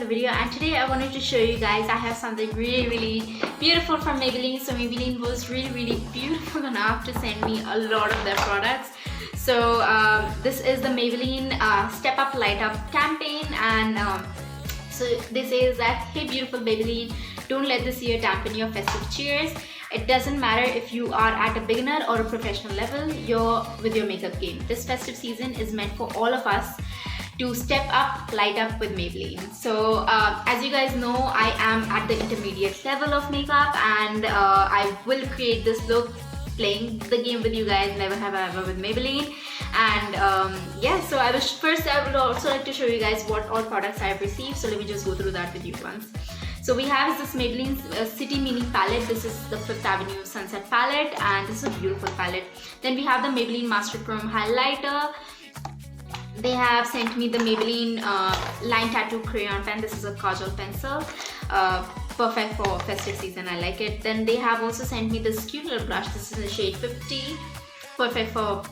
video, and today I wanted to show you guys I have something really beautiful from Maybelline. So Maybelline was really beautiful enough to send me a lot of their products. So this is the Maybelline Step Up Light Up campaign, and so they say that, hey beautiful Maybelline, don't let this year dampen your festive cheers. It doesn't matter if you are at a beginner or a professional level with your makeup game. This festive season is meant for all of us to step up, light up with Maybelline. So as you guys know, I am at the intermediate level of makeup, and I will create this look playing the game with you guys, never have I ever, with Maybelline. And yeah, so I would also like to show you guys what all products I have received. So let me just go through that with you once. So we have this Maybelline City Mini palette. This is the 5th Avenue Sunset palette, and this is a beautiful palette. Then we have the Maybelline Master Chrome highlighter. They have sent me the Maybelline Line Tattoo Crayon pen. This is a kajal pencil. Perfect for festive season, I like it. Then they have also sent me this cute little blush. This is in the shade 50. Perfect for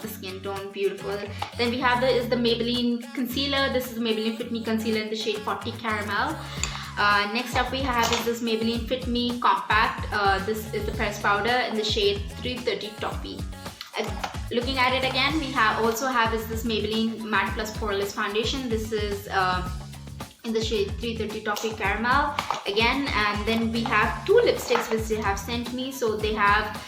the skin tone, beautiful. Then we have the Maybelline Concealer. This is the Maybelline Fit Me Concealer in the shade 40 Caramel. Next up we have is this Maybelline Fit Me Compact. This is the pressed powder in the shade 330 Toffee. Looking at it again, we also have this Maybelline Matte Plus Poreless Foundation. This is in the shade 330 Toffee Caramel again. And then we have two lipsticks which they have sent me. So they have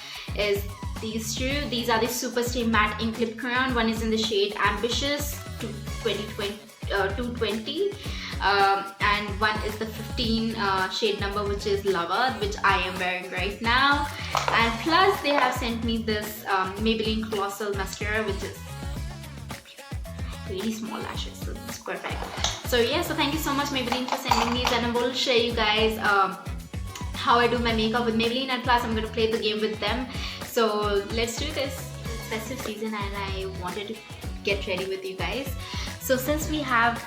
these two. These are the Super Stay Matte Ink Lip Crayon. One is in the shade Ambitious 220. And one is the 15 shade number, which is Lover, which I am wearing right now. And plus they have sent me this Maybelline Colossal Mascara, which is really small lashes, so it's perfect. So yeah, so thank you so much Maybelline for sending these, and I'm going to show you guys how I do my makeup with Maybelline, and plus I'm going to play the game with them. So let's do this. It's festive season and I wanted to get ready with you guys. So since we have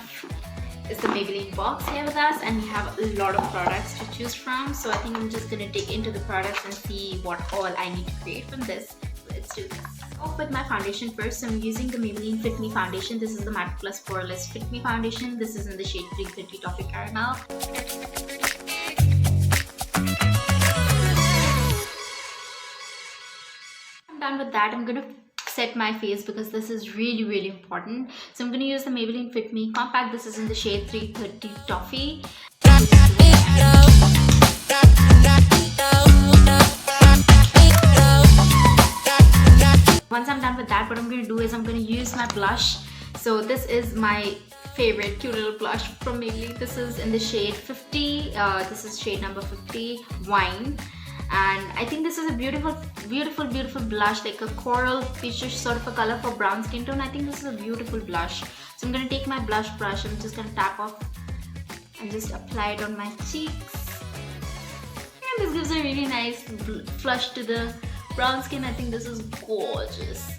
the Maybelline box here with us, and we have a lot of products to choose from, so I think I'm just gonna dig into the products and see what all I need to create from this. So let's do this. Off with my foundation first. So I'm using the Maybelline Fit Me Foundation. This is the Matte Plus Poreless Fit Me Foundation. This is in the shade 330 Toffee Caramel. I'm done with that. I'm gonna set my face because this is really important. So I'm going to use the Maybelline Fit Me Compact. This is in the shade 330 Toffee. Once I'm done with that, what I'm going to do is I'm going to use my blush. So this is my favorite cute little blush from Maybelline. This is in the shade 50. This is shade number 50, Wine. And I think this is a beautiful blush, like a coral peachish sort of a color for brown skin tone. I think this is a beautiful blush. So I'm going to take my blush brush. I'm just going to tap off and just apply it on my cheeks. And this gives a really nice flush to the brown skin. I think this is gorgeous.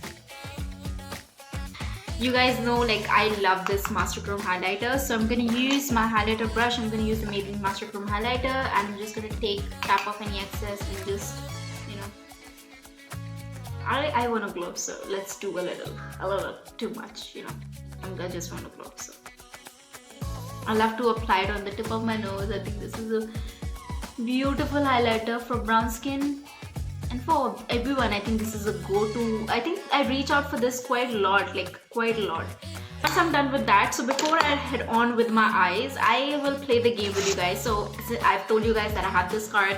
You guys know, like, I love this Master Chrome highlighter, so I'm going to use my highlighter brush. I'm going to use the Maybelline Master Chrome highlighter, and I'm just going to tap off any excess and just, you know, I want to glow, so let's do a little too much, you know. I just want to glow, so I love to apply it on the tip of my nose. I think this is a beautiful highlighter for brown skin. And for everyone, I think this is a go-to. I think I reach out for this quite a lot. Once I'm done with that, so before I head on with my eyes, I will play the game with you guys. So I've told you guys that I have this card.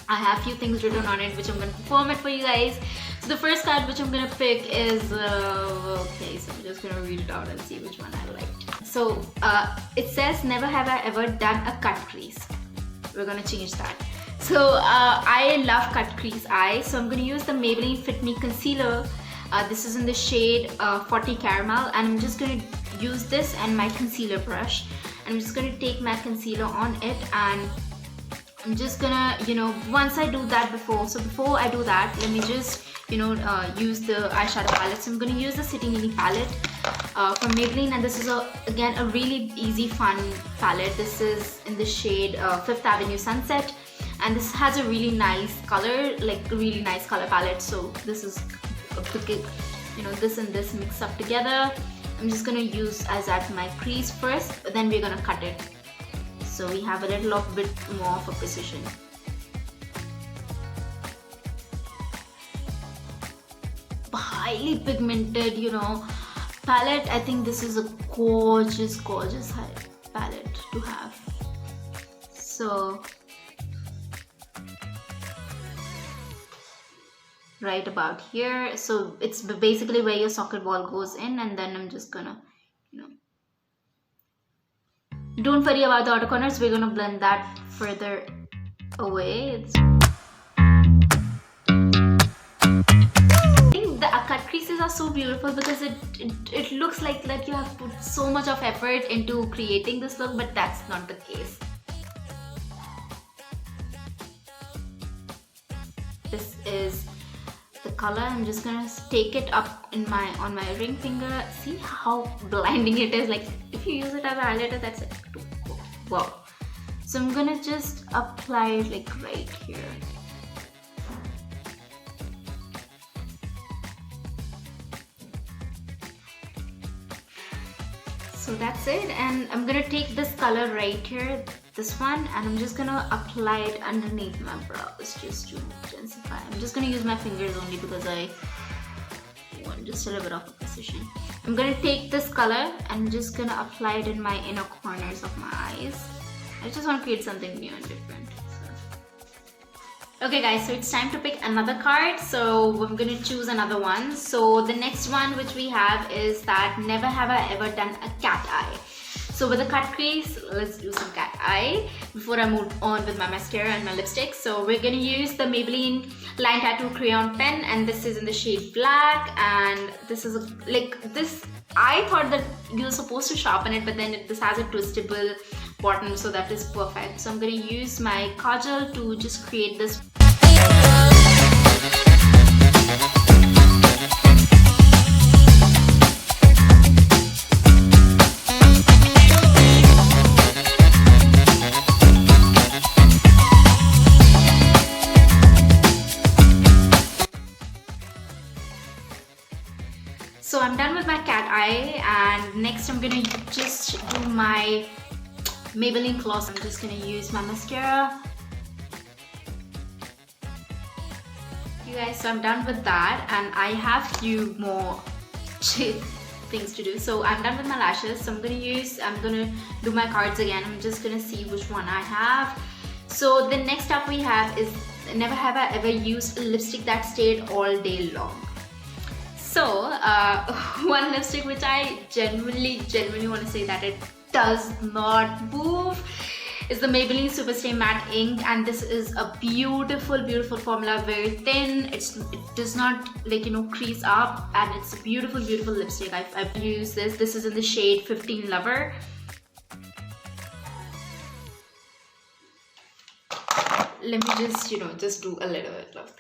I have few things written on it, which I'm going to perform it for you guys. So the first card which I'm going to pick is, okay, so I'm just going to read it out and see which one I liked. So it says, never have I ever done a cut crease. We're going to change that. So I love cut crease eyes, so I'm going to use the Maybelline Fit Me Concealer. This is in the shade 40 Caramel, and I'm just going to use this and my concealer brush. And I'm just going to take my concealer on it, and I'm just gonna, you know, once I do that before I do that, let me just, you know, use the eyeshadow palette. So I'm going to use the City Mini palette from Maybelline, and this is again a really easy fun palette. This is in the shade 5th Avenue Sunset. And this has a really nice color, like a really nice color palette. So this is, you know, this and this mixed up together. I'm just gonna use as at my crease first, then we're gonna cut it. so we have a little bit more of a precision. Highly pigmented, you know, palette. I think this is a gorgeous palette to have. So right about here, so it's basically where your socket ball goes in, and then I'm just gonna, you know, don't worry about the outer corners, we're gonna blend that further away. The cut creases are so beautiful because it looks like you have put so much of effort into creating this look, but that's not the case. This is the color. I'm just gonna take it up on my ring finger. See how blinding it is. Like if you use it as a highlighter, that's it. Wow. So I'm gonna just apply it like right here. So that's it, and I'm gonna take this color right here, this one, and I'm just gonna apply it underneath my brows just to intensify. I'm just gonna use my fingers only because I want just a little bit of precision. I'm gonna take this color and just gonna apply it in my inner corners of my eyes. I just want to create something new and different. Okay guys, so it's time to pick another card. So I'm gonna choose another one. So the next one which we have is that never have I ever done a cat eye. So with the cut crease, let's do some cat eye before I move on with my mascara and my lipstick. So we're gonna use the Maybelline Line Tattoo Crayon pen, and this is in the shade black, and this is this. I thought that you're supposed to sharpen it, but then this has a twistable bottom, so that is perfect. So I'm gonna use my kajal to just create this. So I'm done with my cat eye, and next I'm gonna just do my Maybelline Colossal. I'm just gonna use my mascara. You guys, so I'm done with that, and I have few more things to do. So I'm done with my lashes. So I'm gonna do my cards again. I'm just gonna see which one I have. So the next up we have is never have I ever used a lipstick that stayed all day long. So one lipstick which I genuinely want to say that it does not move is the Maybelline Superstay Matte Ink, and this is a beautiful formula, very thin. It does not crease up, and it's a beautiful lipstick. I've used this. This is in the shade 15 Lover. Let me just do a little bit of.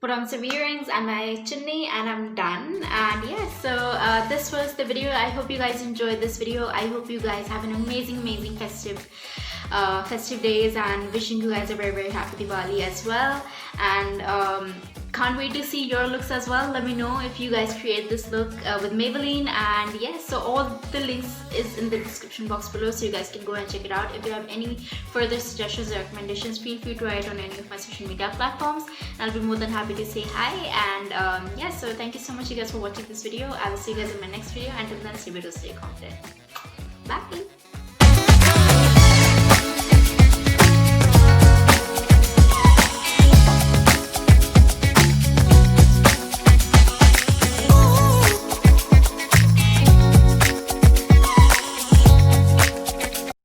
Put on some earrings and my chutney, and I'm done. And yeah, so this was the video. I hope you guys enjoyed this video. I hope you guys have an amazing festive days, and wishing you guys a very happy Diwali as well. And can't wait to see your looks as well. Let me know if you guys create this look with Maybelline. And yes, so all the links is in the description box below, so you guys can go and check it out. If you have any further suggestions or recommendations, feel free to write on any of my social media platforms, and I'll be more than happy to say hi. And yeah, so thank you so much you guys for watching this video. I will see you guys in my next video. Until then, stay beautiful, stay confident. Bye.